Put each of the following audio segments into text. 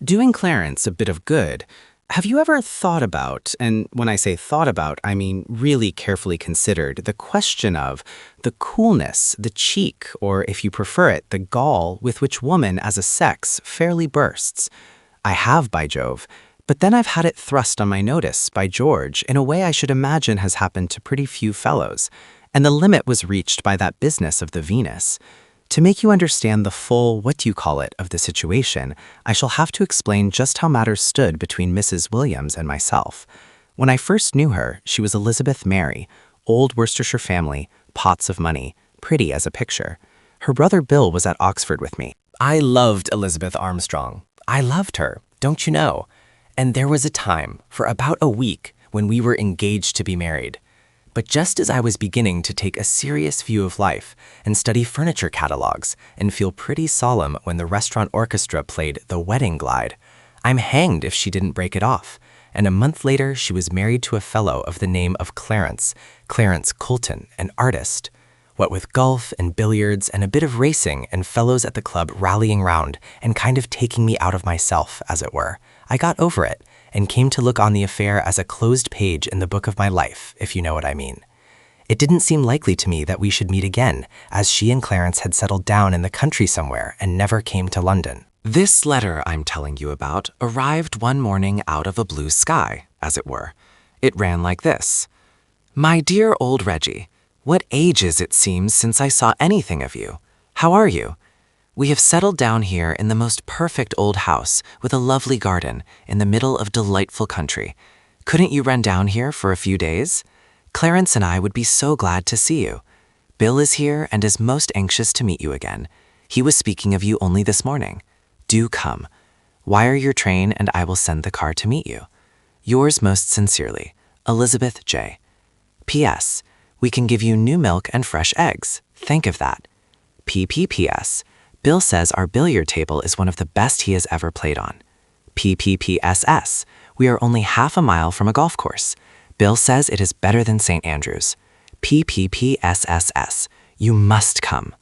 Doing Clarence a bit of good. Have you ever thought about, and when I say thought about, I mean really carefully considered, the question of the coolness, the cheek, or if you prefer it, the gall with which woman as a sex fairly bursts? I have, by Jove. But then I've had it thrust on my notice by George in a way I should imagine has happened to pretty few fellows, and the limit was reached by that business of the Venus. To make you understand the full what-do-you-call-it of the situation, I shall have to explain just how matters stood between Mrs. Williams and myself. When I first knew her, she was Elizabeth Mary, old Worcestershire family, pots of money, pretty as a picture. Her brother Bill was at Oxford with me. I loved Elizabeth Armstrong. I loved her, don't you know? And there was a time, for about a week, when we were engaged to be married. But just as I was beginning to take a serious view of life and study furniture catalogs and feel pretty solemn when the restaurant orchestra played The Wedding Glide, I'm hanged if she didn't break it off. And a month later, she was married to a fellow of the name of Clarence Colton, an artist. What with golf and billiards and a bit of racing and fellows at the club rallying round and kind of taking me out of myself, as it were, I got over it and came to look on the affair as a closed page in the book of my life, if you know what I mean. It didn't seem likely to me that we should meet again, as she and Clarence had settled down in the country somewhere and never came to London. This letter I'm telling you about arrived one morning out of a blue sky, as it were. It ran like this. My dear old Reggie, what ages it seems since I saw anything of you. How are you? We have settled down here in the most perfect old house with a lovely garden in the middle of delightful country. Couldn't you run down here for a few days? Clarence and I would be so glad to see you. Bill is here and is most anxious to meet you again. He was speaking of you only this morning. Do come. Wire your train and I will send the car to meet you. Yours most sincerely, Elizabeth J. P.S. We can give you new milk and fresh eggs. Think of that. P.P.P.S. Bill says our billiard table is one of the best he has ever played on. P.P.P.S.S. We are only half a mile from a golf course. Bill says it is better than St. Andrews. P.P.P.S.S.S. You must come.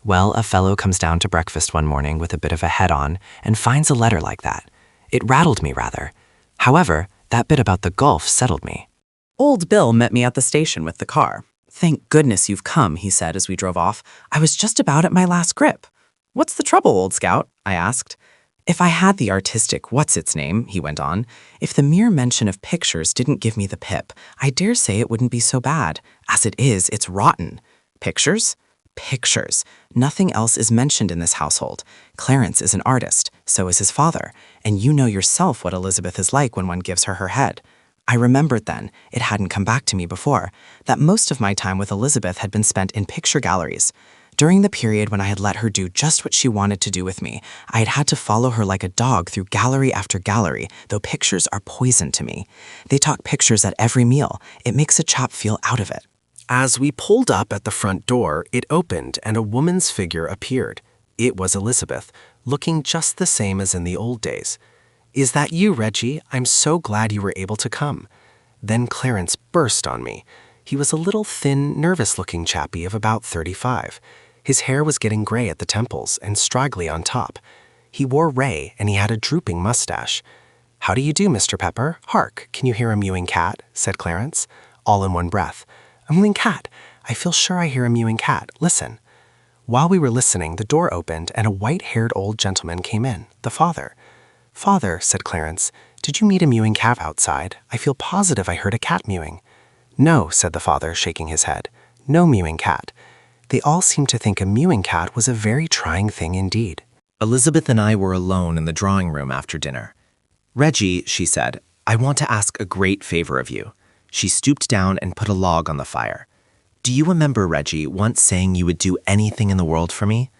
Well, a fellow comes down to breakfast one morning with a bit of a head on and finds a letter like that. It rattled me rather. However, that bit about the golf settled me. Old Bill met me at the station with the car. Thank goodness you've come, he said as we drove off. I was just about at my last grip. What's the trouble, old scout? I asked. If I had the artistic what's-its-name, he went on, if the mere mention of pictures didn't give me the pip, I dare say it wouldn't be so bad. As it is, it's rotten. Pictures? Pictures. Nothing else is mentioned in this household. Clarence is an artist, so is his father, and you know yourself what Elizabeth is like when one gives her her head. I remembered then, it hadn't come back to me before, that most of my time with Elizabeth had been spent in picture galleries. During the period when I had let her do just what she wanted to do with me, I had had to follow her like a dog through gallery after gallery, though pictures are poison to me. They talk pictures at every meal. It makes a chap feel out of it. As we pulled up at the front door, it opened and a woman's figure appeared. It was Elizabeth, looking just the same as in the old days. Is that you, Reggie? I'm so glad you were able to come. Then Clarence burst on me. He was a little thin, nervous-looking chappie of about 35. His hair was getting gray at the temples and straggly on top. He wore ray and he had a drooping mustache. How do you do, Mr. Pepper? Hark, can you hear a mewing cat? Said Clarence, all in one breath. A mewing cat. I feel sure I hear a mewing cat. Listen. While we were listening, the door opened and a white-haired old gentleman came in, the father. Father, said Clarence, did you meet a mewing cat outside? I feel positive I heard a cat mewing. No, said the father, shaking his head. No mewing cat. They all seemed to think a mewing cat was a very trying thing indeed. Elizabeth and I were alone in the drawing room after dinner. Reggie, she said, I want to ask a great favor of you. She stooped down and put a log on the fire. Do you remember, Reggie, once saying you would do anything in the world for me?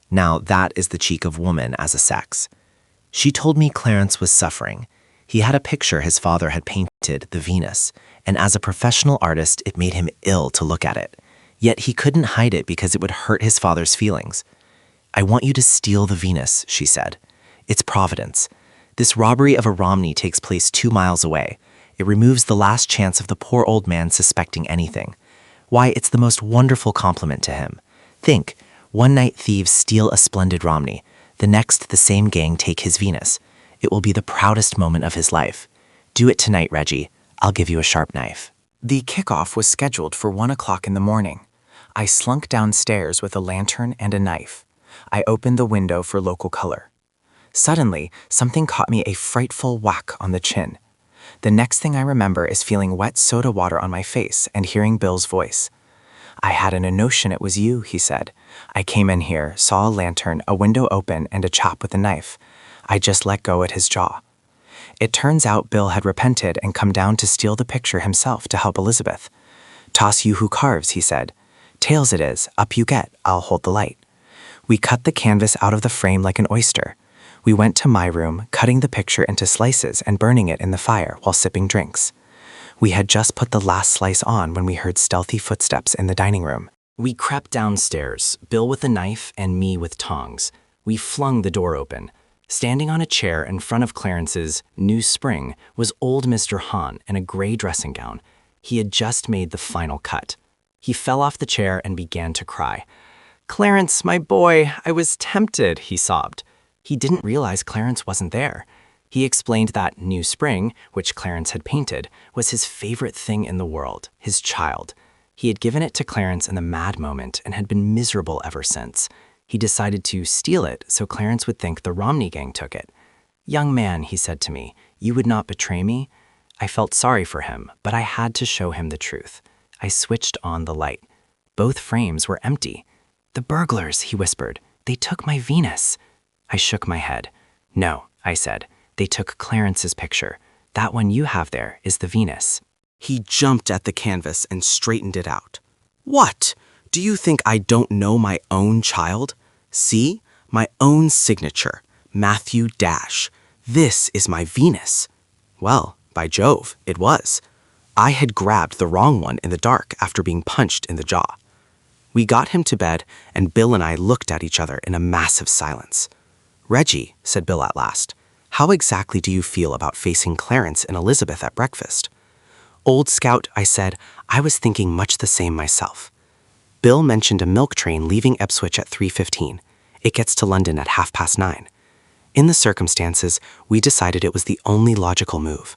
Now that is the cheek of woman as a sex. She told me Clarence was suffering. He had a picture his father had painted, the Venus, and as a professional artist, it made him ill to look at it. Yet he couldn't hide it because it would hurt his father's feelings. I want you to steal the Venus, she said. It's Providence. This robbery of a Romney takes place 2 miles away. It removes the last chance of the poor old man suspecting anything. Why, it's the most wonderful compliment to him. Think, one night thieves steal a splendid Romney. The next, the same gang take his Venus. It will be the proudest moment of his life. Do it tonight, Reggie. I'll give you a sharp knife." The kickoff was scheduled for 1 o'clock in the morning. I slunk downstairs with a lantern and a knife. I opened the window for local color. Suddenly, something caught me a frightful whack on the chin. The next thing I remember is feeling wet soda water on my face and hearing Bill's voice. "I hadn't a notion it was you," he said. "I came in here, saw a lantern, a window open, and a chap with a knife. I just let go at his jaw." It turns out Bill had repented and come down to steal the picture himself to help Elizabeth. "Toss you who carves," he said. "Tails it is, up you get, I'll hold the light." We cut the canvas out of the frame like an oyster. We went to my room, cutting the picture into slices and burning it in the fire while sipping drinks. We had just put the last slice on when we heard stealthy footsteps in the dining room. We crept downstairs, Bill with a knife and me with tongs. We flung the door open. Standing on a chair in front of Clarence's new spring was old Mr. Hahn in a gray dressing gown. He had just made the final cut. He fell off the chair and began to cry. "Clarence, my boy, I was tempted," he sobbed. He didn't realize Clarence wasn't there. He explained that new spring, which Clarence had painted, was his favorite thing in the world, his child. He had given it to Clarence in the mad moment and had been miserable ever since. He decided to steal it so Clarence would think the Romney gang took it. "Young man," he said to me, "you would not betray me?" I felt sorry for him, but I had to show him the truth. I switched on the light. Both frames were empty. "The burglars," he whispered. "They took my Venus." I shook my head. "No," I said. "They took Clarence's picture. That one you have there is the Venus." He jumped at the canvas and straightened it out. "What? Do you think I don't know my own child? See? My own signature. Matthew Dash. This is my Venus." Well, by Jove, it was. I had grabbed the wrong one in the dark after being punched in the jaw. We got him to bed, and Bill and I looked at each other in a massive silence. "Reggie," said Bill at last, "how exactly do you feel about facing Clarence and Elizabeth at breakfast?" "Old Scout," I said, "I was thinking much the same myself." Bill mentioned a milk train leaving Ipswich at 3:15. It gets to London at 9:30. In the circumstances, we decided it was the only logical move.